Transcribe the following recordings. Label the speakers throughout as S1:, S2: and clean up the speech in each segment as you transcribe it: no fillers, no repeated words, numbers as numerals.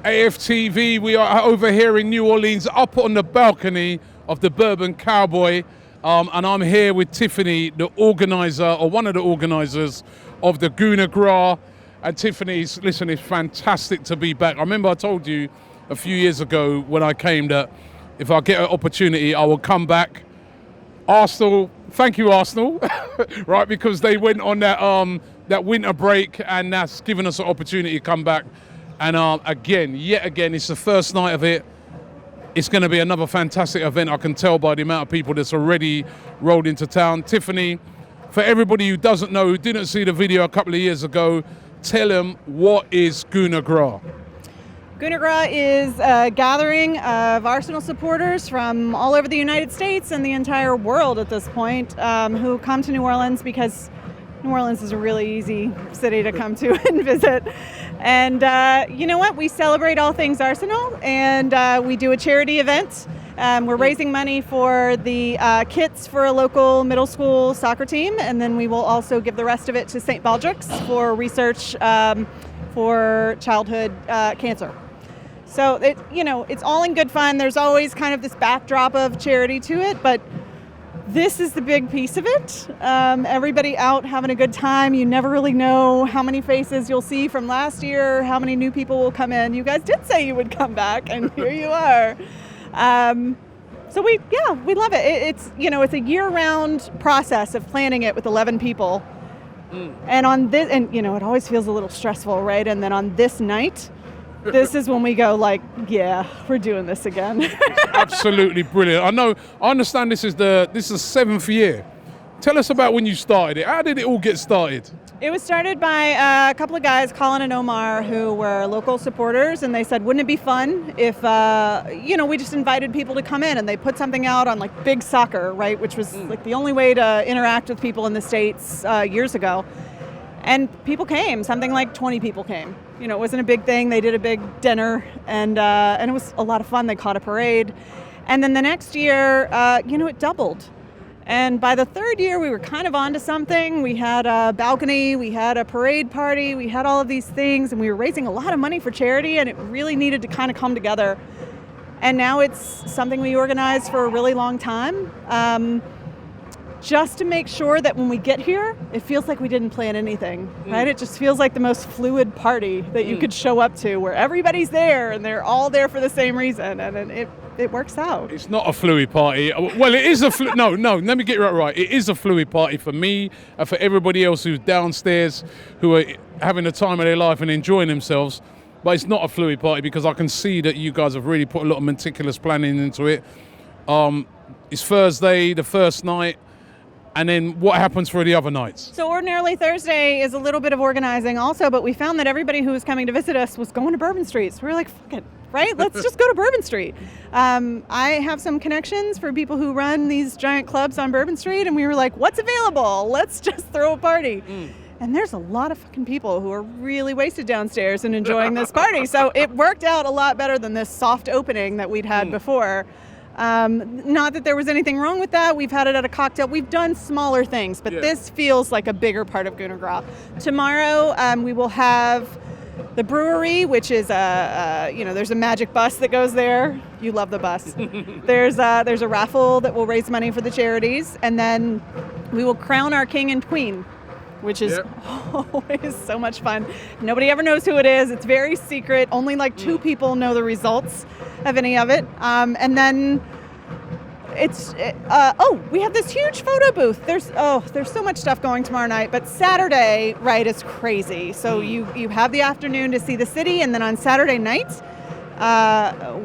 S1: AFTV, we are over here in New Orleans, up on the balcony of the Bourbon Cowboy, and I'm here with Tiffany, the organizer, or one of the organizers of the Gooner Gras. And Tiffany, listen, it's fantastic to be back. I remember I told you a few years ago when I came that if I get an opportunity, I will come back. Arsenal, thank you, Arsenal, right? Because they went on that winter break, and that's given us an opportunity to come back. And yet again, it's the first night of it. It's going to be another fantastic event. I can tell by the amount of people that's already rolled into town. Tiffany, for everybody who doesn't know, who didn't see the video a couple of years ago, tell them, what is Gooner Gras?
S2: Gooner Gras is a gathering of Arsenal supporters from all over the United States and the entire world at this point, who come to New Orleans because New Orleans is a really easy city to come to and visit. And you know what? We celebrate all things Arsenal, and we do a charity event. We're raising money for the kits for a local middle school soccer team, and then we will also give the rest of it to St. Baldrick's for research for childhood cancer. So it's all in good fun. There's always kind of this backdrop of charity to it, but this is the big piece of it. Everybody out having a good time. You never really know how many faces you'll see from last year, how many new people will come in. You guys did say you would come back, and here you are. So we love it. It's a year-round process of planning it with 11 people. And on this, and it always feels a little stressful, right? And then on this night, this is when we go like, yeah, we're doing this again.
S1: Absolutely brilliant. I understand this is the 7th year. Tell us about when you started it. How did it all get started?
S2: It was started by a couple of guys, Colin and Omar, who were local supporters, and they said, wouldn't it be fun if, we just invited people to come in, and they put something out on like big soccer, right, which was like the only way to interact with people in the States years ago. And people came, something like 20 people came. It wasn't a big thing. They did a big dinner, and it was a lot of fun. They caught a parade. And then the next year, it doubled. And by the third year, we were kind of onto something. We had a balcony, we had a parade party, we had all of these things, and we were raising a lot of money for charity, and it really needed to kind of come together. And now it's something we organize for a really long time. Just to make sure that when we get here, it feels like we didn't plan anything, right? It just feels like the most fluid party that you could show up to, where everybody's there and they're all there for the same reason, and it works out.
S1: It's not a fluid party. Well, it is a no, let me get it right. It is a fluid party for me and for everybody else who's downstairs, who are having the time of their life and enjoying themselves. But it's not a fluid party because I can see that you guys have really put a lot of meticulous planning into it. It's Thursday, the first night. And then what happens for the other nights? So
S2: ordinarily Thursday is a little bit of organizing also, but we found that everybody who was coming to visit us was going to Bourbon Street. So we were like, fuck it, right? Let's just go to Bourbon Street. I have some connections for people who run these giant clubs on Bourbon Street, and we were like, what's available? Let's just throw a party. And there's a lot of fucking people who are really wasted downstairs and enjoying this party. So it worked out a lot better than this soft opening that we'd had before. Not that there was anything wrong with that. We've had it at a cocktail. We've done smaller things, but this feels like a bigger part of Gooner Gras. Tomorrow, we will have the brewery, which is there's a magic bus that goes there. You love the bus. There's a raffle that will raise money for the charities, and then we will crown our king and queen, which is always so much fun. Nobody ever knows who it is. It's very secret. Only like 2 people know the results of any of it. And then we have this huge photo booth. There's so much stuff going tomorrow night, but Saturday, right, is crazy. So you have the afternoon to see the city, and then on Saturday night,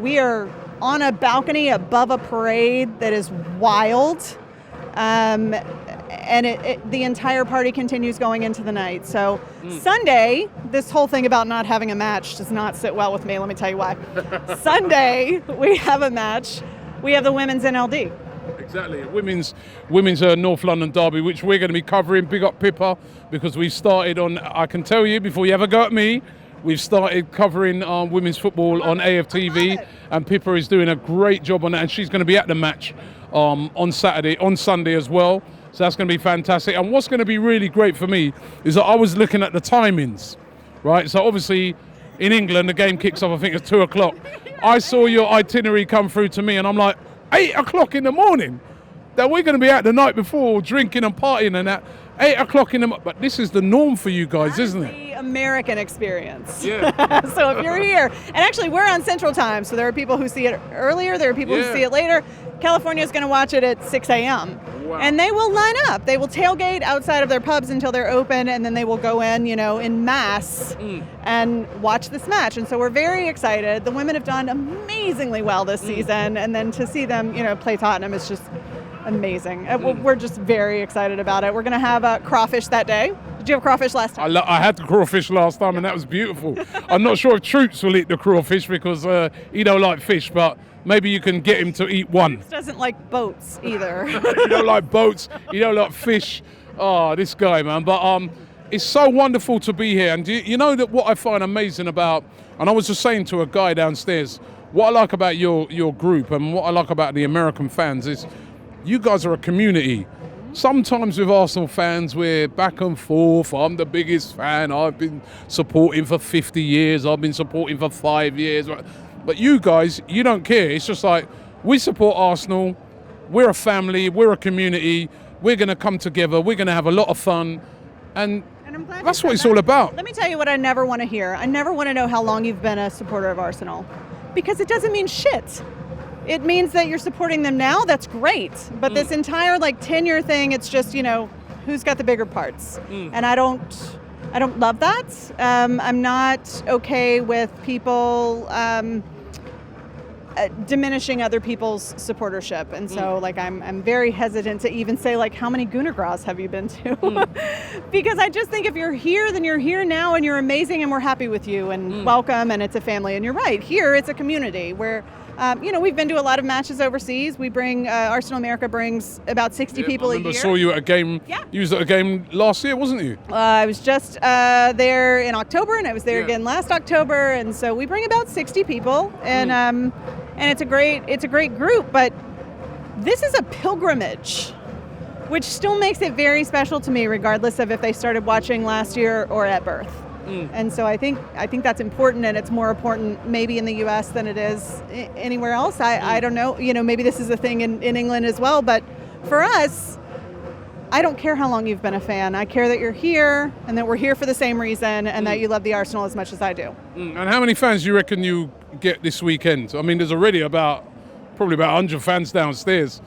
S2: we are on a balcony above a parade that is wild. And the entire party continues going into the night. So Sunday, this whole thing about not having a match does not sit well with me. Let me tell you why. Sunday, we have a match. We have the women's NLD.
S1: Exactly. Women's North London derby, which we're going to be covering. Big up Pippa, because we started on, I can tell you before you ever go at me, we've started covering women's football on AFTV, and Pippa is doing a great job on that, and she's going to be at the match on Sunday as well. So that's going to be fantastic. And what's going to be really great for me is that I was looking at the timings, right? So obviously in England, the game kicks off, I think it's 2 o'clock. I saw your itinerary come through to me and I'm like, 8 o'clock in the morning? That we're going to be out the night before drinking and partying and that. 8 o'clock in the morning. But this is the norm for you guys, isn't it?
S2: The American experience.
S1: Yeah.
S2: So if you're here, and actually we're on Central Time, so there are people who see it earlier, there are people who see it later. California is going to watch it at 6 a.m.
S1: Wow.
S2: And they will line up. They will tailgate outside of their pubs until they're open, and then they will go in, in mass and watch this match. And so we're very excited. The women have done amazingly well this season, and then to see them, play Tottenham is just amazing. We're just very excited about it. We're going to have crawfish that day. Did you have crawfish last time?
S1: I had the crawfish last time, and that was beautiful. I'm not sure if Troops will eat the crawfish because he don't like fish, but maybe you can get him to eat one.
S2: Troops doesn't like boats either.
S1: You don't like boats, you don't like fish. Oh, this guy, man. But it's so wonderful to be here. And you know that what I find amazing about, and I was just saying to a guy downstairs, what I like about your group and what I like about the American fans is you guys are a community. Sometimes with Arsenal fans, we're back and forth. I'm the biggest fan. I've been supporting for 50 years. I've been supporting for 5 years. But you guys, you don't care. It's just like, we support Arsenal. We're a family. We're a community. We're going to come together. We're going to have a lot of fun. And
S2: I'm glad
S1: that's what it's all about.
S2: Let me tell you what I never want to hear. I never want to know how long you've been a supporter of Arsenal, because it doesn't mean shit. It means that you're supporting them now. That's great. But this entire tenure thing, it's just, who's got the bigger parts? And I don't love that. I'm not okay with people diminishing other people's supportership. And so I'm very hesitant to even say how many Gooner Gras have you been to? Because I just think if you're here, then you're here now and you're amazing and we're happy with you and welcome, and it's a family. And you're right, here it's a community where we've been to a lot of matches overseas. We bring, Arsenal America brings about 60 people a year.
S1: I saw you at a game. Yeah. You was at a game last year, wasn't you?
S2: I was just there in October, and I was there again last October. And so we bring about 60 people, and it's a great group. But this is a pilgrimage, which still makes it very special to me, regardless of if they started watching last year or at birth. And so I think that's important, and it's more important maybe in the U.S. than it is anywhere else. I don't know. Maybe this is a thing in England as well. But for us, I don't care how long you've been a fan. I care that you're here and that we're here for the same reason, and that you love the Arsenal as much as I do.
S1: And how many fans do you reckon you get this weekend? I mean, there's already probably about 100 fans downstairs.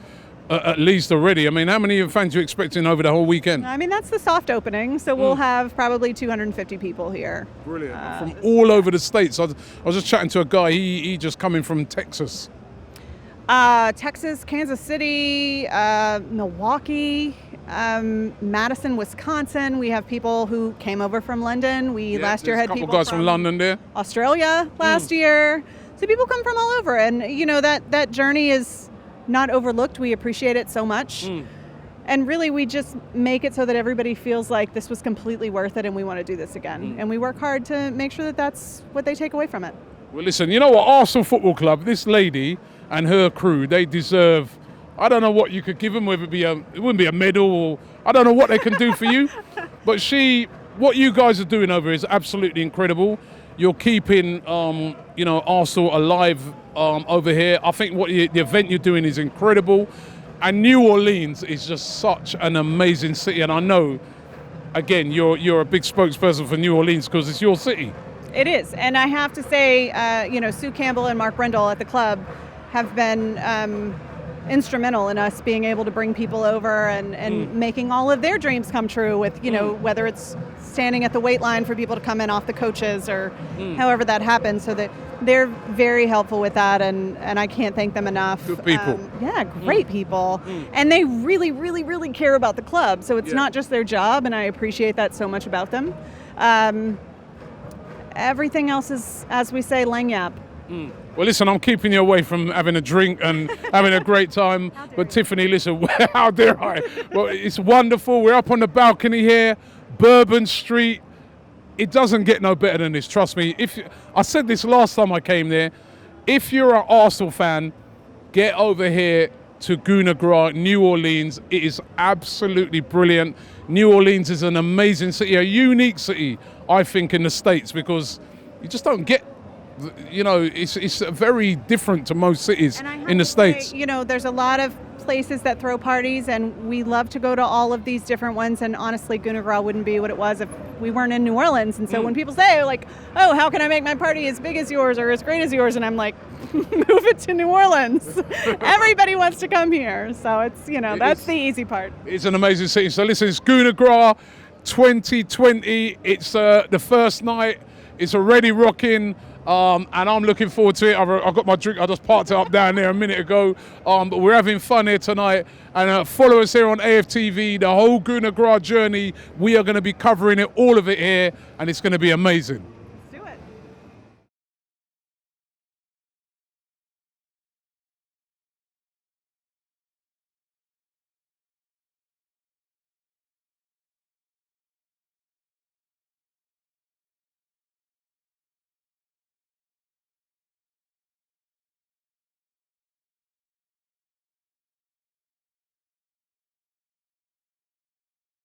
S1: At least already. I mean, how many fans are you expecting over the whole weekend?
S2: I mean, that's the soft opening, so we'll have probably 250 people here.
S1: Brilliant. From all over the States. I was just chatting to a guy, he just coming from Texas.
S2: Texas, Kansas City, Milwaukee, Madison, Wisconsin. We have people who came over from London. Last year had people
S1: guys from London there.
S2: Australia last year. So people come from all over, and that journey is not overlooked. We appreciate it so much. And really, we just make it so that everybody feels like this was completely worth it and we want to do this again. And we work hard to make sure that that's what they take away from it.
S1: Well, listen, you know what? Arsenal Football Club, this lady and her crew, they deserve, I don't know what you could give them, whether it wouldn't be a medal, or I don't know what they can do for you. But what you guys are doing over is absolutely incredible. You're keeping, Arsenal alive over here. I think the event you're doing is incredible. And New Orleans is just such an amazing city. And I know, again, you're a big spokesperson for New Orleans because it's your city.
S2: It is. And I have to say, Sue Campbell and Mark Brindle at the club have been instrumental in us being able to bring people over and making all of their dreams come true with, whether it's standing at the wait line for people to come in off the coaches or however that happens. So that they're very helpful with that, and I can't thank them enough.
S1: Good people.
S2: Great people. And they really, really, really care about the club. So it's not just their job, and I appreciate that so much about them. Everything else is, as we say, lagniappe.
S1: Well, listen, I'm keeping you away from having a drink and having a great time. But Tiffany, listen, how dare I? Well, it's wonderful. We're up on the balcony here, Bourbon Street. It doesn't get no better than this, trust me. I said this last time I came there. If you're an Arsenal fan, get over here to Gooner Gras, New Orleans. It is absolutely brilliant. New Orleans is an amazing city, a unique city, I think, in the States, because you just don't get. You know, it's very different to most cities
S2: And I have
S1: in the
S2: to say,
S1: States.
S2: you know, there's a lot of places that throw parties, and we love to go to all of these different ones. And honestly, Gooner Gras wouldn't be what it was if we weren't in New Orleans. And so when people say, like, oh, how can I make my party as big as yours or as great as yours? And I'm like, move it to New Orleans. Everybody wants to come here. So it's, you know, that's the easy part.
S1: It's an amazing city. So listen, it's Gooner Gras 2020. It's the first night. It's already rocking. And I'm looking forward to it. I've got my drink. I just parked it up down there a minute ago. But we're having fun here tonight. And follow us here on AFTV. The whole Gooner Gras journey. We are going to be covering it, all of it here, and it's going to be amazing.